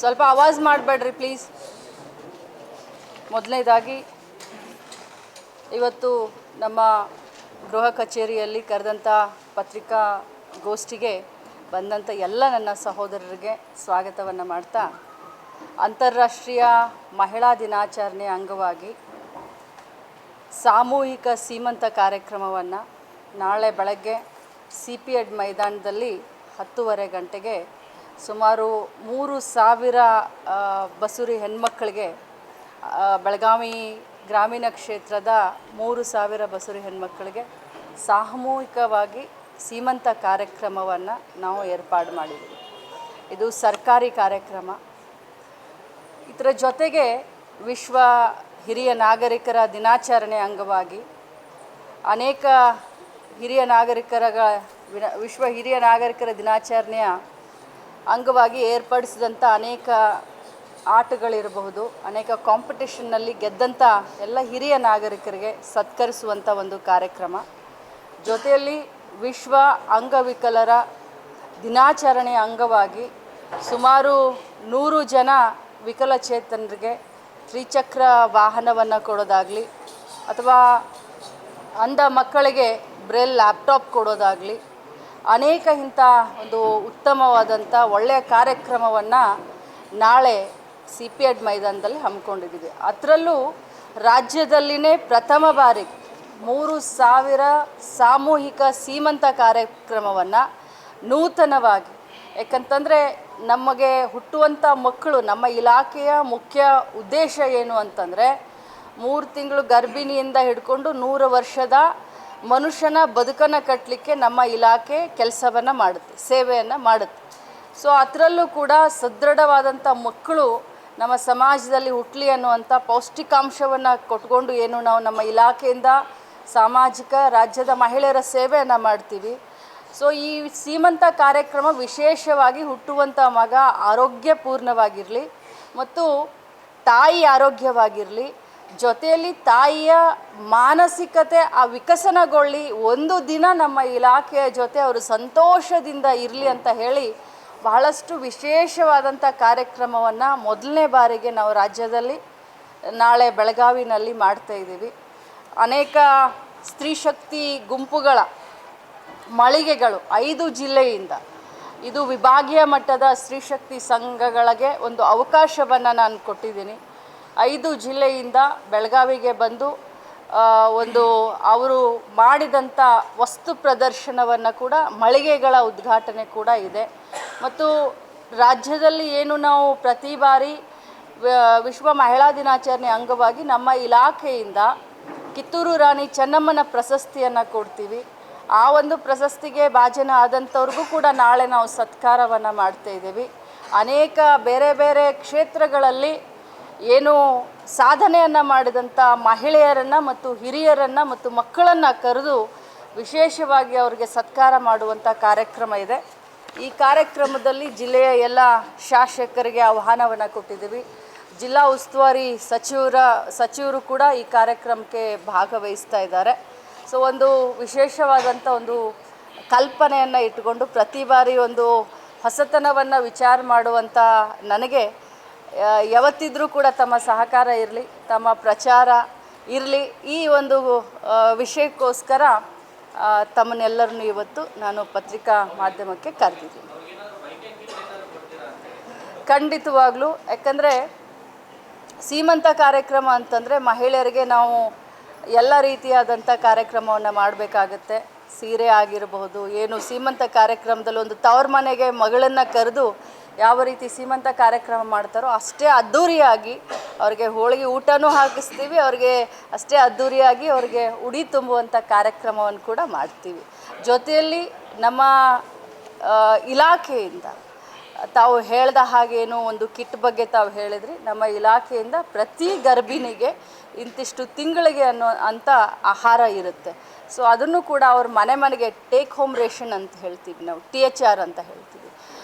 ಸ್ವಲ್ಪ ಆವಾಜ್ ಮಾಡಬೇಡ್ರಿ ಪ್ಲೀಸ್. ಮೊದಲನೇದಾಗಿ ಇವತ್ತು ನಮ್ಮ ಗೃಹ ಕಚೇರಿಯಲ್ಲಿ ಕರೆದಂಥ ಪತ್ರಿಕಾಗೋಷ್ಠಿಗೆ ಬಂದಂಥ ಎಲ್ಲ ನನ್ನ ಸಹೋದರರಿಗೆ ಸ್ವಾಗತವನ್ನು ಮಾಡ್ತಾ, ಅಂತಾರಾಷ್ಟ್ರೀಯ ಮಹಿಳಾ ದಿನಾಚರಣೆ ಅಂಗವಾಗಿ ಸಾಮೂಹಿಕ ಸೀಮಂತ ಕಾರ್ಯಕ್ರಮವನ್ನು ನಾಳೆ ಬೆಳಗ್ಗೆ CP-ED ಮೈದಾನದಲ್ಲಿ 10:30 ಗಂಟೆಗೆ ಸುಮಾರು 3,000 ಬಸುರಿ ಹೆಣ್ಮಕ್ಕಳಿಗೆ, ಬೆಳಗಾವಿ ಗ್ರಾಮೀಣ ಕ್ಷೇತ್ರದ 3,000 ಬಸುರಿ ಹೆಣ್ಮಕ್ಕಳಿಗೆ ಸಾಮೂಹಿಕವಾಗಿ ಸೀಮಂತ ಕಾರ್ಯಕ್ರಮವನ್ನು ನಾವು ಏರ್ಪಾಡು ಮಾಡಿದ್ದೀವಿ. ಇದು ಸರ್ಕಾರಿ ಕಾರ್ಯಕ್ರಮ. ಇದರ ಜೊತೆಗೆ ವಿಶ್ವ ಹಿರಿಯ ನಾಗರಿಕರ ದಿನಾಚರಣೆ ಅಂಗವಾಗಿ ಅನೇಕ ವಿಶ್ವ ಹಿರಿಯ ನಾಗರಿಕರ ದಿನಾಚರಣೆಯ ಅಂಗವಾಗಿ ಏರ್ಪಡಿಸಿದಂಥ ಅನೇಕ ಆಟಗಳಿರಬಹುದು, ಅನೇಕ ಕಾಂಪಿಟೇಷನ್ನಲ್ಲಿ ಗೆದ್ದಂಥ ಎಲ್ಲ ಹಿರಿಯ ನಾಗರಿಕರಿಗೆ ಸತ್ಕರಿಸುವಂಥ ಒಂದು ಕಾರ್ಯಕ್ರಮ. ಜೊತೆಯಲ್ಲಿ ವಿಶ್ವ ಅಂಗವಿಕಲರ ದಿನಾಚರಣೆಯ ಅಂಗವಾಗಿ ಸುಮಾರು 100 ಜನ ವಿಕಲಚೇತನರಿಗೆ ತ್ರಿಚಕ್ರ ವಾಹನವನ್ನು ಕೊಡೋದಾಗಲಿ, ಅಥವಾ ಅಂಧ ಮಕ್ಕಳಿಗೆ ಬ್ರೇಲ್ ಲ್ಯಾಪ್ಟಾಪ್ ಕೊಡೋದಾಗಲಿ, ಅನೇಕ ಇಂಥ ಒಂದು ಉತ್ತಮವಾದಂಥ ಒಳ್ಳೆಯ ಕಾರ್ಯಕ್ರಮವನ್ನು ನಾಳೆ CP-ED ಮೈದಾನದಲ್ಲಿ ಹಮ್ಮಿಕೊಂಡಿದ್ದೀವಿ. ಅದರಲ್ಲೂ ರಾಜ್ಯದಲ್ಲಿನೇ ಪ್ರಥಮ ಬಾರಿಗೆ 3,000 ಸಾಮೂಹಿಕ ಸೀಮಂತ ಕಾರ್ಯಕ್ರಮವನ್ನು ನೂತನವಾಗಿ, ಯಾಕಂತಂದರೆ ನಮಗೆ ಹುಟ್ಟುವಂಥ ಮಕ್ಕಳು, ನಮ್ಮ ಇಲಾಖೆಯ ಮುಖ್ಯ ಉದ್ದೇಶ ಏನು ಅಂತಂದರೆ 3 ತಿಂಗಳು ಗರ್ಭಿಣಿಯಿಂದ ಹಿಡ್ಕೊಂಡು 100 ವರ್ಷದ ಮನುಷ್ಯನ ಬದುಕನ್ನು ಕಟ್ಟಲಿಕ್ಕೆ ನಮ್ಮ ಇಲಾಖೆ ಕೆಲಸವನ್ನು ಮಾಡುತ್ತೆ, ಸೇವೆಯನ್ನು ಮಾಡುತ್ತೆ. ಸೊ ಅದರಲ್ಲೂ ಕೂಡ ಸದೃಢವಾದಂಥ ಮಕ್ಕಳು ನಮ್ಮ ಸಮಾಜದಲ್ಲಿ ಹುಟ್ಟಲಿ ಅನ್ನುವಂಥ ಪೌಷ್ಟಿಕಾಂಶವನ್ನು ಕೊಟ್ಕೊಂಡು ಏನು ನಾವು ನಮ್ಮ ಇಲಾಖೆಯಿಂದ ಸಾಮಾಜಿಕ ರಾಜ್ಯದ ಮಹಿಳೆಯರ ಸೇವೆಯನ್ನು ಮಾಡ್ತೀವಿ. ಸೊ ಈ ಸೀಮಂತ ಕಾರ್ಯಕ್ರಮ ವಿಶೇಷವಾಗಿ ಹುಟ್ಟುವಂಥ ಮಗ ಆರೋಗ್ಯಪೂರ್ಣವಾಗಿರಲಿ ಮತ್ತು ತಾಯಿ ಆರೋಗ್ಯವಾಗಿರಲಿ, ಜೊತೆಯಲ್ಲಿ ತಾಯಿಯ ಮಾನಸಿಕತೆ ವಿಕಸನಗೊಳ್ಳಿ, ಒಂದು ದಿನ ನಮ್ಮ ಇಲಾಖೆಯ ಜೊತೆ ಅವರು ಸಂತೋಷದಿಂದ ಇರಲಿ ಅಂತ ಹೇಳಿ ಬಹಳಷ್ಟು ವಿಶೇಷವಾದಂಥ ಕಾರ್ಯಕ್ರಮವನ್ನು ಮೊದಲನೇ ಬಾರಿಗೆ ನಾವು ರಾಜ್ಯದಲ್ಲಿ ನಾಳೆ ಬೆಳಗಾವಿನಲ್ಲಿ ಮಾಡ್ತಾಯಿದ್ದೀವಿ. ಅನೇಕ ಸ್ತ್ರೀ ಶಕ್ತಿ ಗುಂಪುಗಳ ಮಳಿಗೆಗಳು 5 ಜಿಲ್ಲೆಯಿಂದ, ಇದು ವಿಭಾಗೀಯ ಮಟ್ಟದ ಸ್ತ್ರೀ ಶಕ್ತಿ ಸಂಘಗಳಿಗೆ ಒಂದು ಅವಕಾಶವನ್ನು ನಾನು ಕೊಟ್ಟಿದ್ದೀನಿ. 5 ಜಿಲ್ಲೆಯಿಂದ ಬೆಳಗಾವಿಗೆ ಬಂದು ಅವರು ಮಾಡಿದಂಥ ವಸ್ತು ಪ್ರದರ್ಶನವನ್ನು ಕೂಡ, ಮಳಿಗೆಗಳ ಉದ್ಘಾಟನೆ ಕೂಡ ಇದೆ. ಮತ್ತು ರಾಜ್ಯದಲ್ಲಿ ಏನು ನಾವು ಪ್ರತಿ ಬಾರಿ ವಿಶ್ವ ಮಹಿಳಾ ದಿನಾಚರಣೆ ಅಂಗವಾಗಿ ನಮ್ಮ ಇಲಾಖೆಯಿಂದ ಕಿತ್ತೂರು ರಾಣಿ ಚೆನ್ನಮ್ಮನ ಪ್ರಶಸ್ತಿಯನ್ನು ಕೊಡ್ತೀವಿ. ಆ ಒಂದು ಪ್ರಶಸ್ತಿಗೆ ಭಾಜನ ಆದಂಥವ್ರಿಗೂ ಕೂಡ ನಾಳೆ ನಾವು ಸತ್ಕಾರವನ್ನು ಮಾಡ್ತಾಯಿದ್ದೀವಿ. ಅನೇಕ ಬೇರೆ ಬೇರೆ ಕ್ಷೇತ್ರಗಳಲ್ಲಿ ಏನು ಸಾಧನೆಯನ್ನು ಮಾಡಿದಂಥ ಮಹಿಳೆಯರನ್ನು ಮತ್ತು ಹಿರಿಯರನ್ನು ಮತ್ತು ಮಕ್ಕಳನ್ನು ಕರೆದು ವಿಶೇಷವಾಗಿ ಅವರಿಗೆ ಸತ್ಕಾರ ಮಾಡುವಂಥ ಕಾರ್ಯಕ್ರಮ ಇದೆ. ಈ ಕಾರ್ಯಕ್ರಮದಲ್ಲಿ ಜಿಲ್ಲೆಯ ಎಲ್ಲ ಶಾಸಕರಿಗೆ ಆಹ್ವಾನವನ್ನು ಕೊಟ್ಟಿದ್ದೀವಿ. ಜಿಲ್ಲಾ ಉಸ್ತುವಾರಿ ಸಚಿವರು ಕೂಡ ಈ ಕಾರ್ಯಕ್ರಮಕ್ಕೆ ಭಾಗವಹಿಸ್ತಾ ಇದ್ದಾರೆ. ಸೊ ಒಂದು ವಿಶೇಷವಾದಂಥ ಒಂದು ಕಲ್ಪನೆಯನ್ನು ಇಟ್ಟುಕೊಂಡು ಪ್ರತಿ ಬಾರಿ ಒಂದು ಹೊಸತನವನ್ನು ವಿಚಾರ ಮಾಡುವಂಥ ನನಗೆ ಯಾವತ್ತಿದ್ರೂ ಕೂಡ ತಮ್ಮ ಸಹಕಾರ ಇರಲಿ, ತಮ್ಮ ಪ್ರಚಾರ ಇರಲಿ, ಈ ಒಂದು ವಿಷಯಕ್ಕೋಸ್ಕರ ತಮ್ಮನ್ನೆಲ್ಲರನ್ನು ಇವತ್ತು ನಾನು ಪತ್ರಿಕಾ ಮಾಧ್ಯಮಕ್ಕೆ ಕರೆದಿದ್ದೀನಿ. ಖಂಡಿತವಾಗ್ಲೂ, ಯಾಕಂದರೆ ಸೀಮಂತ ಕಾರ್ಯಕ್ರಮ ಅಂತಂದರೆ ಮಹಿಳೆಯರಿಗೆ ನಾವು ಎಲ್ಲ ರೀತಿಯಾದಂಥ ಕಾರ್ಯಕ್ರಮವನ್ನು ಮಾಡಬೇಕಾಗತ್ತೆ. ಸೀರೆ ಆಗಿರಬಹುದು, ಏನು ಸೀಮಂತ ಕಾರ್ಯಕ್ರಮದಲ್ಲಿ ಒಂದು ತವ್ರ ಮನೆಗೆ ಮಗಳನ್ನು ಕರೆದು ಯಾವ ರೀತಿ ಸೀಮಂತ ಕಾರ್ಯಕ್ರಮ ಮಾಡ್ತಾರೋ ಅಷ್ಟೇ ಅದ್ಧೂರಿಯಾಗಿ ಅವ್ರಿಗೆ ಹೋಳಿಗೆ ಊಟನೂ ಹಾಕಿಸ್ತೀವಿ, ಅವ್ರಿಗೆ ಅಷ್ಟೇ ಅದ್ಧೂರಿಯಾಗಿ ಅವ್ರಿಗೆ ಉಡಿ ತುಂಬುವಂಥ ಕಾರ್ಯಕ್ರಮವನ್ನು ಕೂಡ ಮಾಡ್ತೀವಿ. ಜೊತೆಯಲ್ಲಿ ನಮ್ಮ ಇಲಾಖೆಯಿಂದ ತಾವು ಹೇಳ್ದ ಹಾಗೇನು ಒಂದು ಕಿಟ್ ಬಗ್ಗೆ ತಾವು ಹೇಳಿದ್ರಿ, ನಮ್ಮ ಇಲಾಖೆಯಿಂದ ಪ್ರತಿ ಗರ್ಭಿಣಿಗೆ ಇಂತಿಷ್ಟು ತಿಂಗಳಿಗೆ ಅಂತ ಆಹಾರ ಇರುತ್ತೆ. ಸೊ ಅದನ್ನು ಕೂಡ ಅವ್ರ ಮನೆಗೆ ಟೇಕ್ ಹೋಮ್ ರೇಷನ್ ಅಂತ ಹೇಳ್ತೀವಿ, ನಾವು THR ಅಂತ ಹೇಳ್ತೀವಿ.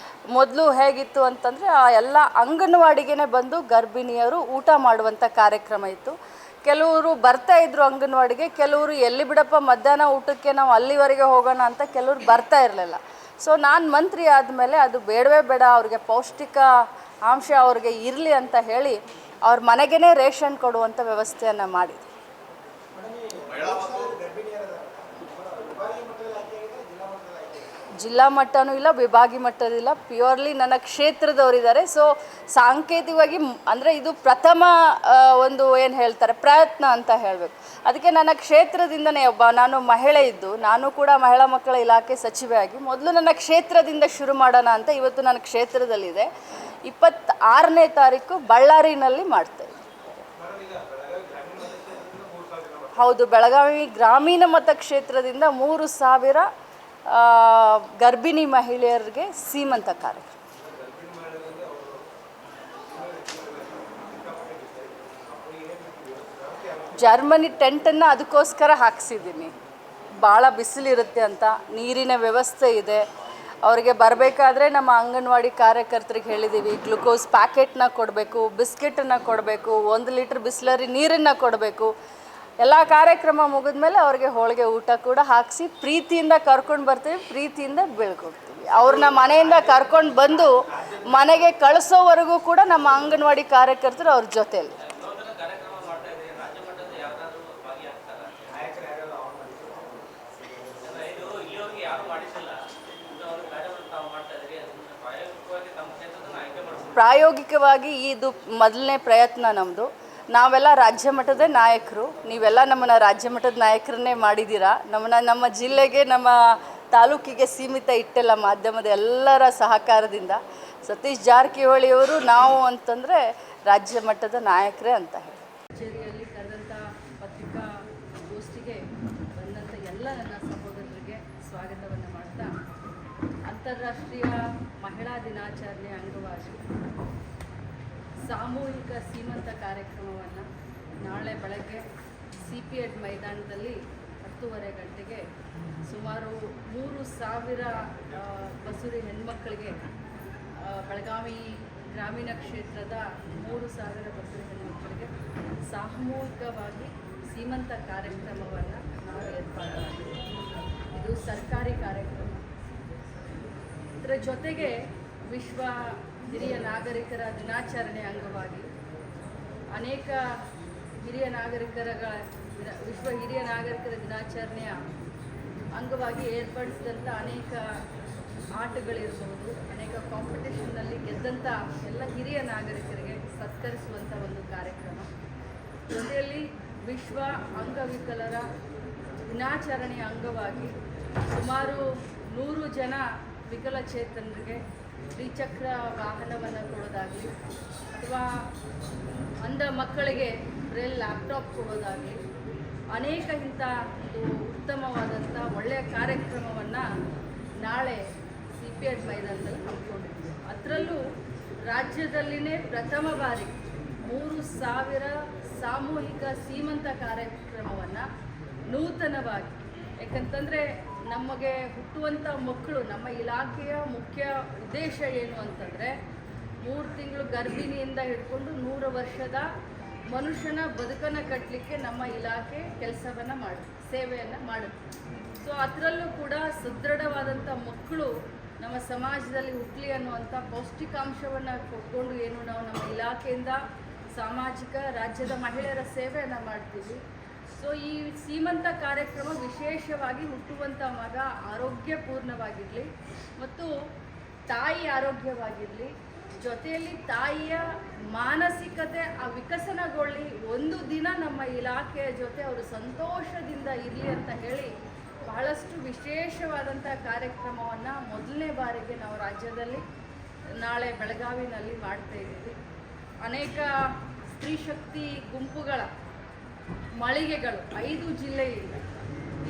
ಮೊದಲು ಹೇಗಿತ್ತು ಅಂತಂದರೆ ಎಲ್ಲ ಅಂಗನವಾಡಿಗೆ ಬಂದು ಗರ್ಭಿಣಿಯರು ಊಟ ಮಾಡುವಂಥ ಕಾರ್ಯಕ್ರಮ ಇತ್ತು. ಕೆಲವರು ಬರ್ತಾಯಿದ್ರು ಅಂಗನವಾಡಿಗೆ, ಕೆಲವರು ಎಲ್ಲಿ ಬಿಡಪ್ಪ ಮಧ್ಯಾಹ್ನ ಊಟಕ್ಕೆ ನಾವು ಅಲ್ಲಿವರೆಗೆ ಹೋಗೋಣ ಅಂತ ಕೆಲವರು ಬರ್ತಾ ಇರಲಿಲ್ಲ. ಸೊ ನಾನು ಮಂತ್ರಿ ಆದಮೇಲೆ ಅದು ಬೇಡವೇ ಬೇಡ, ಅವ್ರಿಗೆ ಪೌಷ್ಟಿಕ ಅಂಶ ಅವ್ರಿಗೆ ಇರಲಿ ಅಂತ ಹೇಳಿ ಅವ್ರ ಮನೆಗೇ ರೇಷನ್ ಕೊಡುವಂಥ ವ್ಯವಸ್ಥೆಯನ್ನು ಮಾಡಿದೆ. ಜಿಲ್ಲಾ ಮಟ್ಟನೂ ಇಲ್ಲ, ವಿಭಾಗೀಯ ಮಟ್ಟದಿಲ್ಲ, ಪ್ಯೂರ್ಲಿ ನನ್ನ ಕ್ಷೇತ್ರದವರಿದ್ದಾರೆ. ಸೊ ಸಾಂಕೇತಿಕವಾಗಿ ಅಂದರೆ ಇದು ಪ್ರಥಮ ಒಂದು ಏನು ಹೇಳ್ತಾರೆ ಪ್ರಯತ್ನ ಅಂತ ಹೇಳಬೇಕು. ಅದಕ್ಕೆ ನನ್ನ ಕ್ಷೇತ್ರದಿಂದನೇ ನಾನು ಮಹಿಳೆ ಇದ್ದು ನಾನು ಕೂಡ ಮಹಿಳಾ ಮಕ್ಕಳ ಇಲಾಖೆ ಸಚಿವೆಯಾಗಿ ಮೊದಲು ನನ್ನ ಕ್ಷೇತ್ರದಿಂದ ಶುರು ಮಾಡೋಣ ಅಂತ ಇವತ್ತು ನನ್ನ ಕ್ಷೇತ್ರದಲ್ಲಿದೆ. 26ನೇ ತಾರೀಕು ಬಳ್ಳಾರಿನಲ್ಲಿ ಮಾಡ್ತೇವೆ. ಹೌದು, ಬೆಳಗಾವಿ ಗ್ರಾಮೀಣ ಮತಕ್ಷೇತ್ರದಿಂದ 3,000 ಗರ್ಭಿಣಿ ಮಹಿಳೆಯರಿಗೆ ಸೀಮಂತ ಕಾರ್ಯಕ್ರಮ. ಜರ್ಮನಿ ಟೆಂಟನ್ನು ಅದಕ್ಕೋಸ್ಕರ ಹಾಕ್ಸಿದ್ದೀನಿ. ಭಾಳ ಬಿಸಿಲಿರುತ್ತೆ ಅಂತ, ನೀರಿನ ವ್ಯವಸ್ಥೆ ಇದೆ. ಅವರಿಗೆ ಬರಬೇಕಾದ್ರೆ ನಮ್ಮ ಅಂಗನವಾಡಿ ಕಾರ್ಯಕರ್ತರಿಗೆ ಹೇಳಿದ್ದೀವಿ, ಗ್ಲುಕೋಸ್ ಪ್ಯಾಕೆಟ್ನ ಕೊಡಬೇಕು, ಬಿಸ್ಕೆಟನ್ನು ಕೊಡಬೇಕು, 1 ಲೀಟ್ರ್ ಬಿಸ್ಲರಿ ನೀರನ್ನು ಕೊಡಬೇಕು. ಎಲ್ಲ ಕಾರ್ಯಕ್ರಮ ಮುಗಿದ್ಮೇಲೆ ಅವ್ರಿಗೆ ಹೋಳಿಗೆ ಊಟ ಕೂಡ ಹಾಕಿಸಿ ಪ್ರೀತಿಯಿಂದ ಕರ್ಕೊಂಡು ಬರ್ತೀವಿ, ಪ್ರೀತಿಯಿಂದ ಬೆಳ್ಕೊಡ್ತೀವಿ. ಅವ್ರನ್ನ ಮನೆಯಿಂದ ಕರ್ಕೊಂಡು ಬಂದು ಮನೆಗೆ ಕಳಿಸೋವರೆಗೂ ಕೂಡ ನಮ್ಮ ಅಂಗನವಾಡಿ ಕಾರ್ಯಕರ್ತರು ಅವ್ರ ಜೊತೆಯಲ್ಲಿ. ಪ್ರಾಯೋಗಿಕವಾಗಿ ಇದು ಮೊದಲನೇ ಪ್ರಯತ್ನ ನಮ್ಮದು. ನಾವೆಲ್ಲ ರಾಜ್ಯ ಮಟ್ಟದ ನಾಯಕರು, ನೀವೆಲ್ಲ ನಮ್ಮನ್ನು ರಾಜ್ಯ ಮಟ್ಟದ ನಾಯಕರನ್ನೇ ಮಾಡಿದ್ದೀರಾ. ನಮ್ಮ ಜಿಲ್ಲೆಗೆ ನಮ್ಮ ತಾಲೂಕಿಗೆ ಸೀಮಿತ ಇಟ್ಟೆಲ್ಲ ಮಾಧ್ಯಮದ ಎಲ್ಲರ ಸಹಕಾರದಿಂದ. ಸತೀಶ್ ಜಾರಕಿಹೊಳಿಯವರು ನಾವು ಅಂತಂದರೆ ರಾಜ್ಯ ಮಟ್ಟದ ನಾಯಕರೇ ಅಂತ ಹೇಳಿ. ಕಚೇರಿಯಲ್ಲಿ ಕರೆದಂಥ ಪತ್ರಿಕಾಗೋಷ್ಠಿಗೆ ಬಂದಂಥ ಎಲ್ಲ ನನ್ನ ಸಹೋದರರಿಗೆ ಸ್ವಾಗತವನ್ನು ಮಾಡ್ತಾ, ಅಂತಾರಾಷ್ಟ್ರೀಯ ಮಹಿಳಾ ದಿನಾಚರಣೆ ಅಂಗವಾಗಿ ಸಾಮೂಹಿಕ ಸೀಮಂತ ಕಾರ್ಯಕ್ರಮವನ್ನು ನಾಳೆ ಬೆಳಗ್ಗೆ CPED ಮೈದಾನದಲ್ಲಿ 10:30 ಗಂಟೆಗೆ ಸುಮಾರು 3,000 ಬಸುರಿ ಹೆಣ್ಮಕ್ಕಳಿಗೆ, ಬೆಳಗಾವಿ ಗ್ರಾಮೀಣ ಕ್ಷೇತ್ರದ 3,000 ಬಸುರಿ ಹೆಣ್ಮಕ್ಕಳಿಗೆ ಸಾಮೂಹಿಕವಾಗಿ ಸೀಮಂತ ಕಾರ್ಯಕ್ರಮವನ್ನು ನಾವು ಏರ್ಪಾಡು ಮಾಡಿದ್ದೀವಿ. ಇದು ಸರ್ಕಾರಿ ಕಾರ್ಯಕ್ರಮ. ಇದರ ಜೊತೆಗೆ ವಿಶ್ವ ಹಿರಿಯ ನಾಗರಿಕರ ದಿನಾಚರಣೆ ಅಂಗವಾಗಿ ಅನೇಕ ವಿಶ್ವ ಹಿರಿಯ ನಾಗರಿಕರ ದಿನಾಚರಣೆಯ ಅಂಗವಾಗಿ ಏರ್ಪಡಿಸಿದಂಥ ಅನೇಕ ಆಟಗಳಿರ್ಬೋದು, ಅನೇಕ ಕಾಂಪಿಟೇಷನ್ನಲ್ಲಿ ಗೆದ್ದಂಥ ಎಲ್ಲ ಹಿರಿಯ ನಾಗರಿಕರಿಗೆ ಸತ್ಕರಿಸುವಂಥ ಒಂದು ಕಾರ್ಯಕ್ರಮ. ಜೊತೆಯಲ್ಲಿ ವಿಶ್ವ ಅಂಗವಿಕಲರ ದಿನಾಚರಣೆಯ ಅಂಗವಾಗಿ ಸುಮಾರು 100 ಜನ ವಿಕಲಚೇತನರಿಗೆ ದ್ವಿಚಕ್ರ ವಾಹನವನ್ನು ಕೊಡೋದಾಗಲಿ, ಅಥವಾ ಅಂಧ ಮಕ್ಕಳಿಗೆ ಬ್ರೈಲ್ ಲ್ಯಾಪ್ಟಾಪ್ ಕೊಡೋದಾಗಲಿ, ಅನೇಕ ಇಂಥ ಒಂದು ಉತ್ತಮವಾದಂಥ ಒಳ್ಳೆಯ ಕಾರ್ಯಕ್ರಮವನ್ನು ನಾಳೆ CPED ಮೈದಾನದಲ್ಲಿ ಹಮ್ಮಿಕೊಂಡಿದ್ದೀವಿ. ಅದರಲ್ಲೂ ರಾಜ್ಯದಲ್ಲಿನೇ ಪ್ರಥಮ ಬಾರಿ 3,000 ಸಾಮೂಹಿಕ ಸೀಮಂತ ಕಾರ್ಯಕ್ರಮವನ್ನು ನೂತನವಾಗಿ, ಯಾಕಂತಂದರೆ ನಮಗೆ ಹುಟ್ಟುವಂಥ ಮಕ್ಕಳು, ನಮ್ಮ ಇಲಾಖೆಯ ಮುಖ್ಯ ಉದ್ದೇಶ ಏನು ಅಂತಂದರೆ 3 ತಿಂಗಳು ಗರ್ಭಿಣಿಯಿಂದ ಹಿಡ್ಕೊಂಡು 100 ವರ್ಷದ ಮನುಷ್ಯನ ಬದುಕನ್ನು ಕಟ್ಟಲಿಕ್ಕೆ ನಮ್ಮ ಇಲಾಖೆ ಕೆಲಸವನ್ನು ಮಾಡುತ್ತೆ, ಸೇವೆಯನ್ನು ಮಾಡುತ್ತೆ. ಸೊ ಅದರಲ್ಲೂ ಕೂಡ ಸದೃಢವಾದಂಥ ಮಕ್ಕಳು ನಮ್ಮ ಸಮಾಜದಲ್ಲಿ ಹುಟ್ಟಲಿ ಅನ್ನುವಂಥ ಪೌಷ್ಟಿಕಾಂಶವನ್ನು ಕೊಟ್ಕೊಂಡು ಏನು ನಾವು ನಮ್ಮ ಇಲಾಖೆಯಿಂದ ಸಾಮಾಜಿಕ ರಾಜ್ಯದ ಮಹಿಳೆಯರ ಸೇವೆಯನ್ನು ಮಾಡ್ತೀವಿ. ಸೊ ಈ ಸೀಮಂತ ಕಾರ್ಯಕ್ರಮ ವಿಶೇಷವಾಗಿ ಹುಟ್ಟುವಂಥ ಮಗ ಆರೋಗ್ಯಪೂರ್ಣವಾಗಿರಲಿ ಮತ್ತು ತಾಯಿ ಆರೋಗ್ಯವಾಗಿರಲಿ, ಜೊತೆಯಲ್ಲಿ ತಾಯಿಯ ಮಾನಸಿಕತೆ ವಿಕಸನಗೊಳ್ಳಿ, ಒಂದು ದಿನ ನಮ್ಮ ಇಲಾಖೆಯ ಜೊತೆ ಅವರು ಸಂತೋಷದಿಂದ ಇರಲಿ ಅಂತ ಹೇಳಿ ಬಹಳಷ್ಟು ವಿಶೇಷವಾದಂಥ ಕಾರ್ಯಕ್ರಮವನ್ನು ಮೊದಲನೇ ಬಾರಿಗೆ ನಾವು ರಾಜ್ಯದಲ್ಲಿ ನಾಳೆ ಬೆಳಗಾವಿನಲ್ಲಿ ಮಾಡ್ತಾ ಇದ್ದೀವಿ. ಅನೇಕ ಸ್ತ್ರೀ ಶಕ್ತಿ ಗುಂಪುಗಳ ಮಳಿಗೆಗಳು 5 ಜಿಲ್ಲೆಯಿಂದ,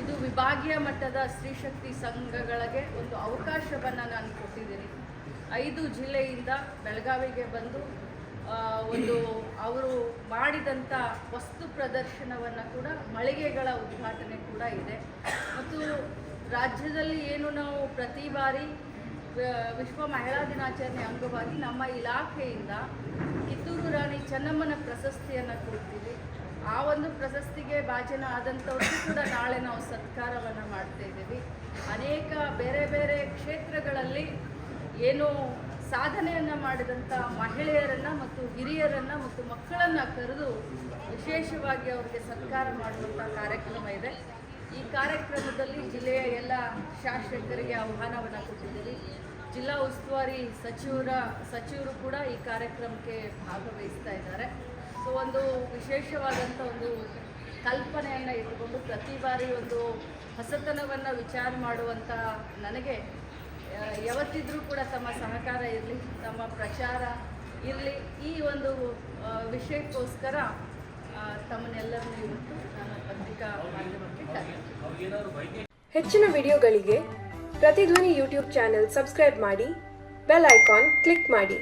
ಇದು ವಿಭಾಗೀಯ ಮಟ್ಟದ ಸ್ತ್ರೀ ಶಕ್ತಿ ಸಂಘಗಳಿಗೆ ಒಂದು ಅವಕಾಶವನ್ನು ನಾನು ಕೊಟ್ಟಿದ್ದೀನಿ. 5 ಜಿಲ್ಲೆಯಿಂದ ಬೆಳಗಾವಿಗೆ ಬಂದು ಅವರು ಮಾಡಿದಂಥ ವಸ್ತು ಪ್ರದರ್ಶನವನ್ನು ಕೂಡ, ಮಳಿಗೆಗಳ ಉದ್ಘಾಟನೆ ಕೂಡ ಇದೆ. ಮತ್ತು ರಾಜ್ಯದಲ್ಲಿ ಏನು ನಾವು ಪ್ರತಿ ಬಾರಿ ವಿಶ್ವ ಮಹಿಳಾ ದಿನಾಚರಣೆ ಅಂಗವಾಗಿ ನಮ್ಮ ಇಲಾಖೆಯಿಂದ ಕಿತ್ತೂರು ರಾಣಿ ಚೆನ್ನಮ್ಮನ ಪ್ರಶಸ್ತಿಯನ್ನು ಕೊಡ್ತೀವಿ. ಆ ಒಂದು ಪ್ರಶಸ್ತಿಗೆ ಭಾಜನ ಆದಂಥವ್ರಿಗೂ ಕೂಡ ನಾಳೆ ನಾವು ಸತ್ಕಾರವನ್ನು ಮಾಡ್ತಾ ಇದ್ದೀವಿ. ಅನೇಕ ಬೇರೆ ಬೇರೆ ಕ್ಷೇತ್ರಗಳಲ್ಲಿ ಏನು ಸಾಧನೆಯನ್ನು ಮಾಡಿದಂಥ ಮಹಿಳೆಯರನ್ನು ಮತ್ತು ಹಿರಿಯರನ್ನು ಮತ್ತು ಮಕ್ಕಳನ್ನು ಕರೆದು ವಿಶೇಷವಾಗಿ ಅವರಿಗೆ ಸತ್ಕಾರ ಮಾಡುವಂಥ ಕಾರ್ಯಕ್ರಮ ಇದೆ. ಈ ಕಾರ್ಯಕ್ರಮದಲ್ಲಿ ಜಿಲ್ಲೆಯ ಎಲ್ಲ ಶಾಸಕರಿಗೆ ಆಹ್ವಾನವನ್ನು ಕೊಟ್ಟಿದ್ದೀವಿ. ಜಿಲ್ಲಾ ಉಸ್ತುವಾರಿ ಸಚಿವರು ಕೂಡ ಈ ಕಾರ್ಯಕ್ರಮಕ್ಕೆ ಭಾಗವಹಿಸ್ತಾ ಇದ್ದಾರೆ. ಸೊ ಒಂದು ವಿಶೇಷವಾದಂಥ ಒಂದು ಕಲ್ಪನೆಯನ್ನು ಇಟ್ಟುಕೊಂಡು ಪ್ರತಿ ಬಾರಿ ಒಂದು ಹೊಸತನವನ್ನು ವಿಚಾರ ಮಾಡುವಂಥ ನನಗೆ ಯಾವತ್ತಿದ್ರೂ ಕೂಡ ತಮ್ಮ ಸಹಕಾರ ಇರಲಿ, ತಮ್ಮ ಪ್ರಚಾರ ಇರಲಿ, ಈ ಒಂದು ವಿಷಯಕ್ಕೋಸ್ಕರ ತಮ್ಮನ್ನೆಲ್ಲರನ್ನೂ ಇವತ್ತು ನಾನು ಪತ್ರಿಕಾ ಮಾಧ್ಯಮಕ್ಕೆ ಕರೆಯುತ್ತೇನೆ. ಹೆಚ್ಚಿನ ವಿಡಿಯೋಗಳಿಗೆ ಪ್ರತಿಧ್ವನಿ ಯೂಟ್ಯೂಬ್ ಚಾನೆಲ್ ಸಬ್ಸ್ಕ್ರೈಬ್ ಮಾಡಿ, ಬೆಲ್ ಐಕಾನ್ ಕ್ಲಿಕ್ ಮಾಡಿ.